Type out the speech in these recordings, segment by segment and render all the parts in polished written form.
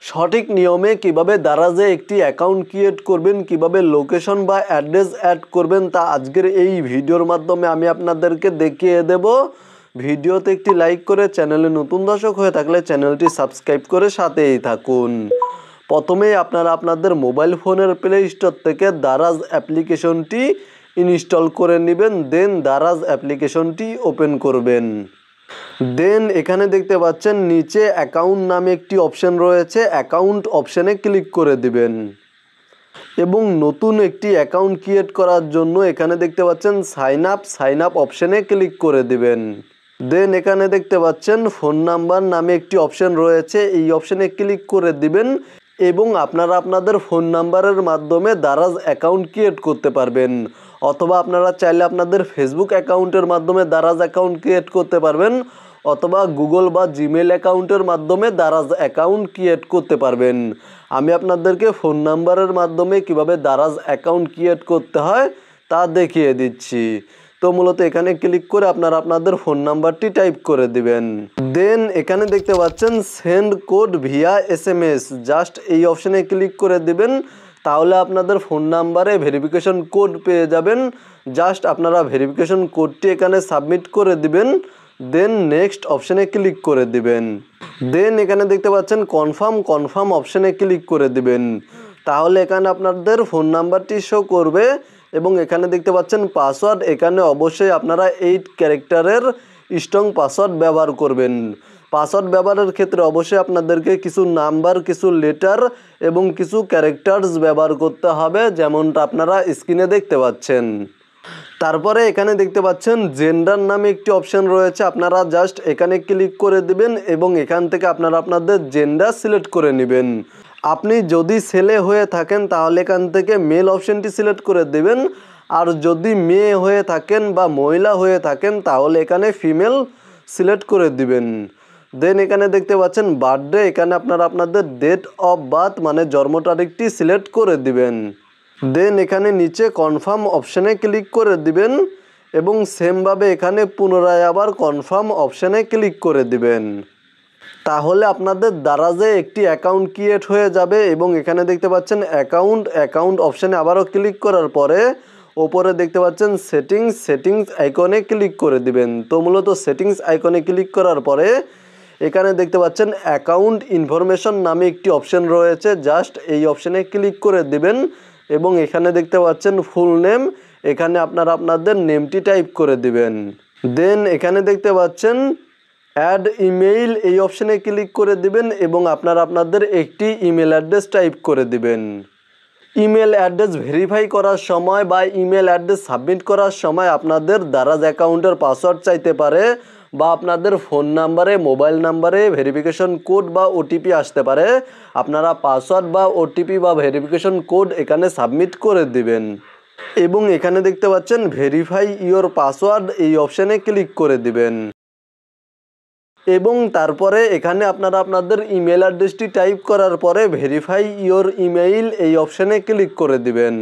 সঠিক নিয়মে কিভাবে দারাজে একটি অ্যাকাউন্ট ক্রিয়েট করবেন, কিভাবে লোকেশন বা অ্যাড্রেস অ্যাড করবেন তা আজকের এই ভিডিওর মাধ্যমে আমি আপনাদেরকে দেখিয়ে দেব। ভিডিওতে একটি লাইক করে চ্যানেলে নতুন দর্শক হয়ে থাকলে চ্যানেলটি সাবস্ক্রাইব করে সাথেই থাকুন। প্রথমেই আপনারা আপনাদের মোবাইল ফোনের প্লে স্টোর থেকে দারাজ অ্যাপ্লিকেশনটি ইনস্টল করে নেবেন। দেন দারাজ অ্যাপ্লিকেশনটি ওপেন করবেন। দেন এখানে দেখতে পাচ্ছেন নিচে অ্যাকাউন্ট নামে একটি অপশন রয়েছে, অ্যাকাউন্ট অপশানে ক্লিক করে দিবেন এবং নতুন একটি অ্যাকাউন্ট ক্রিয়েট করার জন্য এখানে দেখতে পাচ্ছেন সাইন আপ অপশানে ক্লিক করে দিবেন। দেন এখানে দেখতে পাচ্ছেন ফোন নাম্বার নামে একটি অপশন রয়েছে, এই অপশানে ক্লিক করে দিবেন এবং আপনারা আপনাদের ফোন নাম্বারের মাধ্যমে দারাজ অ্যাকাউন্ট ক্রিয়েট করতে পারবেন, অথবা আপনারা চাইলে আপনাদের ফেসবুক অ্যাকাউন্টের মাধ্যমে দারাজ অ্যাকাউন্ট ক্রিয়েট করতে পারবেন, অথবা গুগল বা জিমেল অ্যাকাউন্টের মাধ্যমে দারাজ অ্যাকাউন্ট ক্রিয়েট করতে পারবেন। আমি আপনাদেরকে ফোন নাম্বারের মাধ্যমে কিভাবে দারাজ অ্যাকাউন্ট ক্রিয়েট করতে হয় তা দেখিয়ে দিচ্ছি। তো মূলত এখানে ক্লিক করে আপনারা আপনাদের ফোন নাম্বারটি টাইপ করে দিবেন। দেন এখানে দেখতে পাচ্ছেন send code Villa SMS, just এই অপশানে ক্লিক করে দিবেন। তাহলে আপনাদের ফোন নাম্বারে ভেরিফিকেশন কোড পেয়ে যাবেন। জাস্ট আপনারা ভেরিফিকেশন কোডটি এখানে সাবমিট করে দিবেন। দেন নেক্সট অপশানে ক্লিক করে দিবেন। দেন এখানে দেখতে পাচ্ছেন কনফার্ম অপশানে ক্লিক করে দিবেন। তাহলে এখানে আপনাদের ফোন নাম্বারটি শো করবে এবং এখানে দেখতে পাচ্ছেন পাসওয়ার্ড, এখানে অবশ্যই আপনারা 8 ক্যারেক্টারের স্ট্রং পাসওয়ার্ড ব্যবহার করবেন। পাসওয়ার্ড ব্যবহারের ক্ষেত্রে অবশ্যই আপনাদেরকে কিছু নাম্বার, কিছু লেটার এবং কিছু ক্যারেক্টার্স ব্যবহার করতে হবে, যেমনটা আপনারা স্ক্রিনে দেখতে পাচ্ছেন। তারপরে এখানে দেখতে পাচ্ছেন জেন্ডার নামে একটি অপশন রয়েছে, আপনারা জাস্ট এখানে ক্লিক করে দিবেন এবং এখান থেকে আপনারা আপনাদের জেন্ডার সিলেক্ট করে নেবেন। আপনি যদি ছেলে হয়ে থাকেন তাহলে এখান থেকে মেল অপশনটি সিলেক্ট করে দিবেন, আর যদি মেয়ে হয়ে থাকেন বা মহিলা হয়ে থাকেন তাহলে এখানে ফিমেল সিলেক্ট করে দিবেন। দেন এখানে দেখতে পাচ্ছেন বার্থডে, এখানে আপনারা আপনাদের ডেট অফ বার্থ মানে জন্ম তারিখটি সিলেক্ট করে দিবেন। দেন এখানে নিচে কনফার্ম অপশানে ক্লিক করে দিবেন এবং সেমভাবে এখানে পুনরায় আবার কনফার্ম অপশানে ক্লিক করে দিবেন। তাহলে আপনাদের দারাজে একটি অ্যাকাউন্ট ক্রিয়েট হয়ে যাবে এবং এখানে দেখতে পাচ্ছেন অ্যাকাউন্ট অপশানে আবারও ক্লিক করার পরে ওপরে দেখতে পাচ্ছেন সেটিংস আইকনে ক্লিক করে দিবেন। তো মূলত সেটিংস আইকনে ক্লিক করার পরে এখানে দেখতে পাচ্ছেন অ্যাকাউন্ট ইনফরমেশন নামে একটি অপশান রয়েছে, জাস্ট এই অপশানে ক্লিক করে দিবেন এবং এখানে দেখতে পাচ্ছেন ফুল নেম, এখানে আপনারা আপনাদের নেমটি টাইপ করে দিবেন। দেন এখানে দেখতে পাচ্ছেন অ্যাড ইমেইল, এই অপশানে ক্লিক করে দিবেন এবং আপনারা আপনাদের একটি ইমেল অ্যাড্রেস টাইপ করে দিবেন। ইমেল অ্যাড্রেস ভেরিফাই করার সময় বা ইমেল অ্যাড্রেস সাবমিট করার সময় আপনাদের দারাজ অ্যাকাউন্টের পাসওয়ার্ড চাইতে পারে বা আপনাদের ফোন নাম্বারে, মোবাইল নাম্বারে ভেরিফিকেশন কোড বা OTP আসতে পারে। আপনারা পাসওয়ার্ড বা OTP বা ভেরিফিকেশন কোড এখানে সাবমিট করে দিবেন এবং এখানে দেখতে পাচ্ছেন ভেরিফাই ইওর পাসওয়ার্ড, এই অপশানে ক্লিক করে দিবেন এবং তারপরে এখানে আপনারা আপনাদের ইমেল অ্যাড্রেসটি টাইপ করার পরে ভেরিফাই ইওর ইমেইল, এই অপশানে ক্লিক করে দিবেন।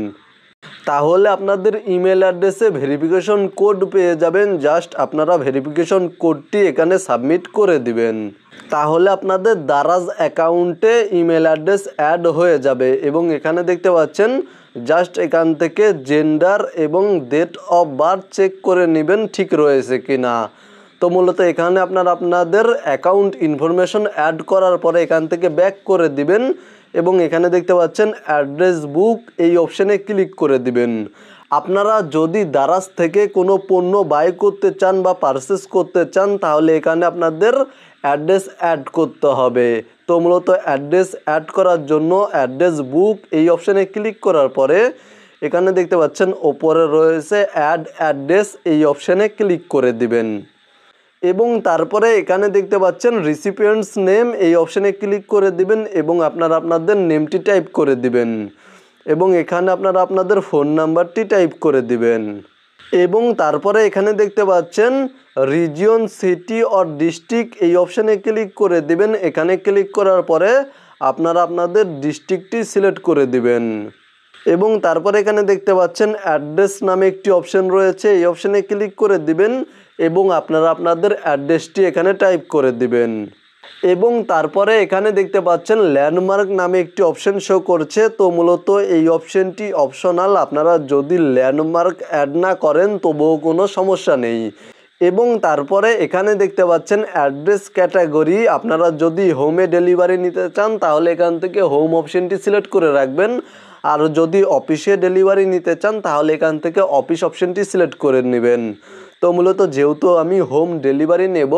তাহলে আপনাদের ইমেল অ্যাড্রেসে ভেরিফিকেশন কোড পেয়ে যাবেন, জাস্ট আপনারা ভেরিফিকেশন কোডটি এখানে সাবমিট করে দিবেন। তাহলে আপনাদের দারাজ অ্যাকাউন্টে ইমেল অ্যাড্রেস অ্যাড হয়ে যাবে এবং এখানে দেখতে পাচ্ছেন জাস্ট এখান থেকে জেন্ডার এবং ডেট অফ বার্থ চেক করে নেবেন ঠিক রয়েছে কি না। তো মূলত এখানে আপনারা আপনাদের অ্যাকাউন্ট ইনফরমেশন অ্যাড করার পরে এখান থেকে ব্যাক করে দিবেন এবং এখানে দেখতে পাচ্ছেন অ্যাড্রেস বুক, এই অপশানে ক্লিক করে দিবেন। আপনারা যদি দারাজ থেকে কোনো পণ্য বাই করতে চান বা পারচেস করতে চান তাহলে এখানে আপনাদের অ্যাড্রেস অ্যাড করতে হবে। তো মূলত অ্যাড্রেস অ্যাড করার জন্য অ্যাড্রেস বুক, এই অপশানে ক্লিক করার পরে এখানে দেখতে পাচ্ছেন ওপরে রয়েছে অ্যাড অ্যাড্রেস, এই অপশানে ক্লিক করে দিবেন এবং তারপরে এখানে দেখতে পাচ্ছেন রিসিপিয়েন্টস নেম, এই অপশানে ক্লিক করে দিবেন এবং আপনারা আপনাদের নেমটি টাইপ করে দিবেন এবং এখানে আপনারা আপনাদের ফোন নাম্বারটি টাইপ করে দিবেন এবং তারপরে এখানে দেখতে পাচ্ছেন রিজিয়ন, সিটি অর ডিস্ট্রিক্ট, এই অপশানে ক্লিক করে দিবেন। এখানে ক্লিক করার পরে আপনারা আপনাদের ডিস্ট্রিক্টটি সিলেক্ট করে দিবেন এবং তারপরে এখানে দেখতে পাচ্ছেন অ্যাড্রেস নামে একটি অপশন রয়েছে, এই অপশানে ক্লিক করে দিবেন এবং আপনারা আপনাদের অ্যাড্রেসটি এখানে টাইপ করে দিবেন। এবং তারপরে এখানে দেখতে পাচ্ছেন ল্যান্ডমার্ক নামে একটি অপশন শো করছে। তো মূলত এই অপশনটি অপশনাল, আপনারা যদি ল্যান্ডমার্ক অ্যাড না করেন তবুও কোনো সমস্যা নেই। এবং তারপরে এখানে দেখতে পাচ্ছেন অ্যাড্রেস ক্যাটাগরি, আপনারা যদি হোমে ডেলিভারি নিতে চান তাহলে এখান থেকে হোম অপশনটি সিলেক্ট করে রাখবেন, আর যদি অফিসে ডেলিভারি নিতে চান তাহলে এখান থেকে অফিস অপশনটি সিলেক্ট করে নেবেন। তো মূলত যেহেতু আমি হোম ডেলিভারি নেব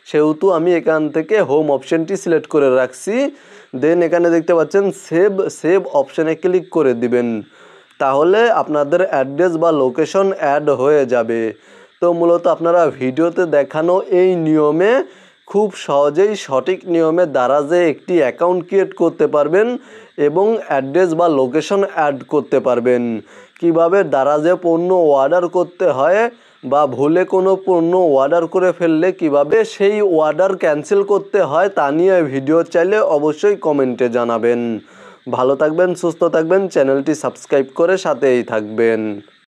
সেহেতু আমি এখান থেকে হোম অপশনটি সিলেক্ট করে রাখছি। দেন এখানে দেখতে পাচ্ছেন সেভ অপশানে ক্লিক করে দিবেন, তাহলে আপনাদের অ্যাড্রেস বা লোকেশন অ্যাড হয়ে যাবে। তো মূলত আপনারা ভিডিওতে দেখানো এই নিয়মে খুব সহজেই সঠিক নিয়মে দারাজে একটি অ্যাকাউন্ট ক্রিয়েট করতে পারবেন এবং অ্যাড্রেস বা লোকেশন অ্যাড করতে পারবেন। কিভাবে দারাজে পণ্য অর্ডার করতে হয় বা ভুলে কোনো পণ্য অর্ডার করে ফেললে কিভাবে সেই অর্ডার ক্যান্সেল করতে হয় তা নিয়ে ভিডিও চাইলে অবশ্যই কমেন্টে জানাবেন। ভালো থাকবেন, সুস্থ থাকবেন, চ্যানেলটি সাবস্ক্রাইব করে সাথেই থাকবেন।